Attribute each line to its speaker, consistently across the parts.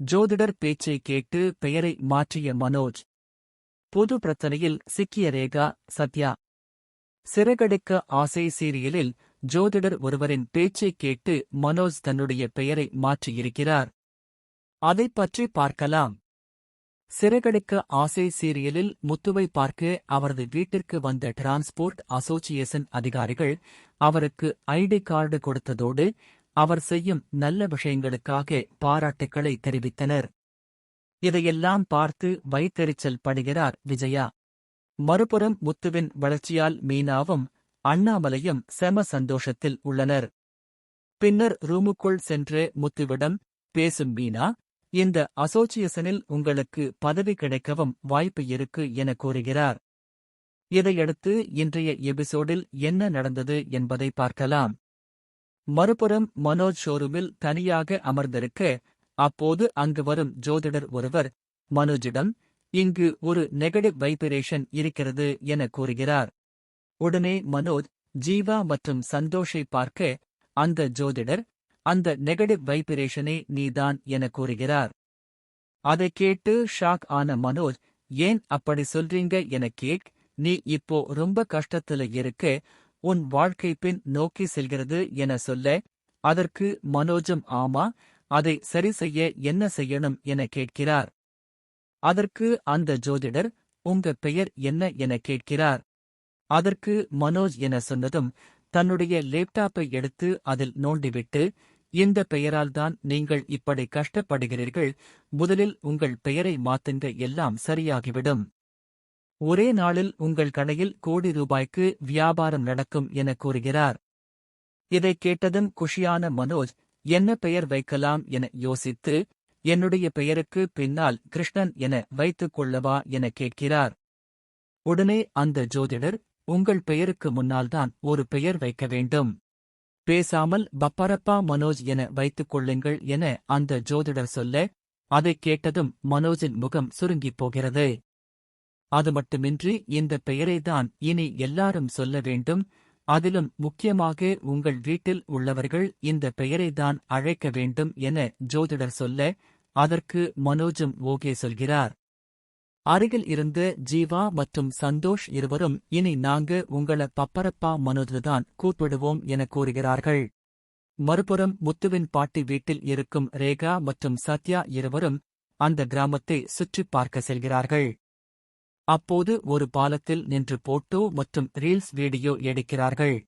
Speaker 1: ஜோதிடர் பேச்சை கேட்டு பெயரை மாற்றிய மனோஜ். புது பிரச்சனையில் சிக்கிய ரேகா, சத்யா. சிறகடிக்க ஆசை சீரியலில் ஜோதிடர் ஒருவரின் பேச்சைக் கேட்டு மனோஜ் தன்னுடைய பெயரை மாற்றியிருக்கிறார். அதைப் பற்றி பார்க்கலாம். சிறகடிக்க ஆசை சீரியலில் முத்துவை பார்க்க அவரது வீட்டிற்கு வந்த டிரான்ஸ்போர்ட் அசோசியேஷன் அதிகாரிகள் அவருக்கு ஐடி கார்டு கொடுத்ததோடு அவர் செய்யும் நல்ல விஷயங்களுக்காக பாராட்டுக்களை தெரிவித்தனர். இதையெல்லாம் பார்த்து வயிற்றெரிச்சல் படுகிறார் விஜயா. மறுபுறம் முத்துவின் வளர்ச்சியால் மீனாவும் அண்ணாமலையும் செம சந்தோஷத்தில் உள்ளனர். பின்னர் ரூமுக்குள் சென்று முத்துவிடம் பேசும் மீனா, இந்த அசோசியேஷனில் உங்களுக்கு பதவி கிடைக்கவும் வாய்ப்பு இருக்கு என கூறுகிறார். இதையடுத்து இன்றைய எபிசோடில் என்ன நடந்தது என்பதை பார்க்கலாம். மறுபுறம் மனோஜ் ஷோரூமில் தனியாக அமர்ந்திருக்க அப்போது அங்கு வரும் ஜோதிடர் ஒருவர் மனோஜிடம், இங்கு ஒரு நெகட்டிவ் வைப்ரேஷன் இருக்கிறது என கூறுகிறார். உடனே மனோஜ் ஜீவா மற்றும் சந்தோஷை பார்க்க அந்த ஜோதிடர், அந்த நெகட்டிவ் வைப்ரேஷனே நீதான் என கூறுகிறார். அதைக் கேட்டு ஷாக் ஆன மனோஜ், ஏன் அப்படி சொல்றீங்க என கேட்க, நீ இப்போ ரொம்ப கஷ்டத்துல இருக்க, உன் வாழ்க்கை பின் நோக்கி செல்கிறது என சொல்ல, அதற்கு மனோஜும் ஆமா, அதை சரி செய்ய என்ன செய்யணும் என கேட்கிறார். அதற்கு அந்த ஜோதிடர், உங்க பெயர் என்ன என கேட்கிறார். அதற்கு மனோஜ் என சொன்னதும் தன்னுடைய லேப்டாப்பை எடுத்து அதில் நோண்டிவிட்டு, இந்த பெயரால்தான் நீங்கள் இப்படி கஷ்டப்படுகிறீர்கள், முதலில் உங்கள் பெயரை மாத்துங்க, எல்லாம் சரியாகிவிடும். ஒரே நாளில் உங்கள் கடையில் கோடி ரூபாய்க்கு வியாபாரம் நடக்கும் என கூறுகிறார். இதைக் கேட்டதும் குஷியான மனோஜ், என்ன பெயர் வைக்கலாம் என யோசித்து, என்னுடைய பெயருக்கு பின்னால் கிருஷ்ணன் என வைத்துக் கொள்ளவா என கேட்கிறார். உடனே அந்த ஜோதிடர், உங்கள் பெயருக்கு முன்னால்தான் ஒரு பெயர் வைக்க வேண்டும், பேசாமல் பப்பரப்பா மனோஜ் என வைத்துக் கொள்ளுங்கள் என அந்த ஜோதிடர் சொல்ல, அதைக் கேட்டதும் மனோஜின் முகம் சுருங்கிப் போகிறது. அது மட்டுமின்றி இந்த பெயரைதான் இனி எல்லாரும் சொல்ல வேண்டும், அதிலும் முக்கியமாக உங்கள் வீட்டில் உள்ளவர்கள் இந்த பெயரைதான் அழைக்க வேண்டும் என ஜோதிடர் சொல்ல, அதற்கு மனோஜும் ஓகே சொல்கிறார். அருகில் இருந்த ஜீவா மற்றும் சந்தோஷ் இருவரும், இனி நாங்க உங்கள பப்பரப்பா மனோஜ்தான் கூப்பிடுவோம் என கூறுகிறார்கள். மறுபுறம் முத்துவின் பாட்டி வீட்டில் இருக்கும் ரேகா மற்றும் சத்யா இருவரும் அந்த கிராமத்தை சுற்றிப் பார்க்க செல்கிறார்கள். அப்போது ஒரு பாலத்தில் நின்று போட்டோ மற்றும் ரீல்ஸ் வீடியோ எடுக்கிறார்கள்.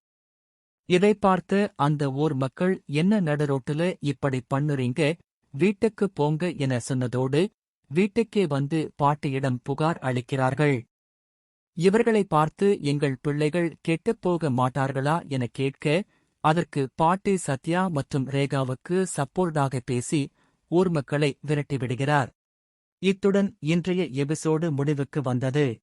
Speaker 1: இதை பார்த்த அந்த ஊர் மக்கள், என்ன நடுரோட்டுல இப்படி பண்ணுறீங்க, வீட்டுக்கு போங்க என சொன்னதோடு வீட்டுக்கே வந்து பாட்டியிடம் புகார் அளிக்கிறார்கள். இவர்களை பார்த்து எங்கள் பிள்ளைகள் கெட்டுப்போக மாட்டார்களா என கேட்க, அதற்கு பாட்டி சத்யா மற்றும் ரேகாவுக்கு சப்போர்ட்டாக பேசி ஊர் மக்களை விரட்டிவிடுகிறார். இத்துடன் இன்றைய எபிசோடு முடிவுக்கு வந்தது.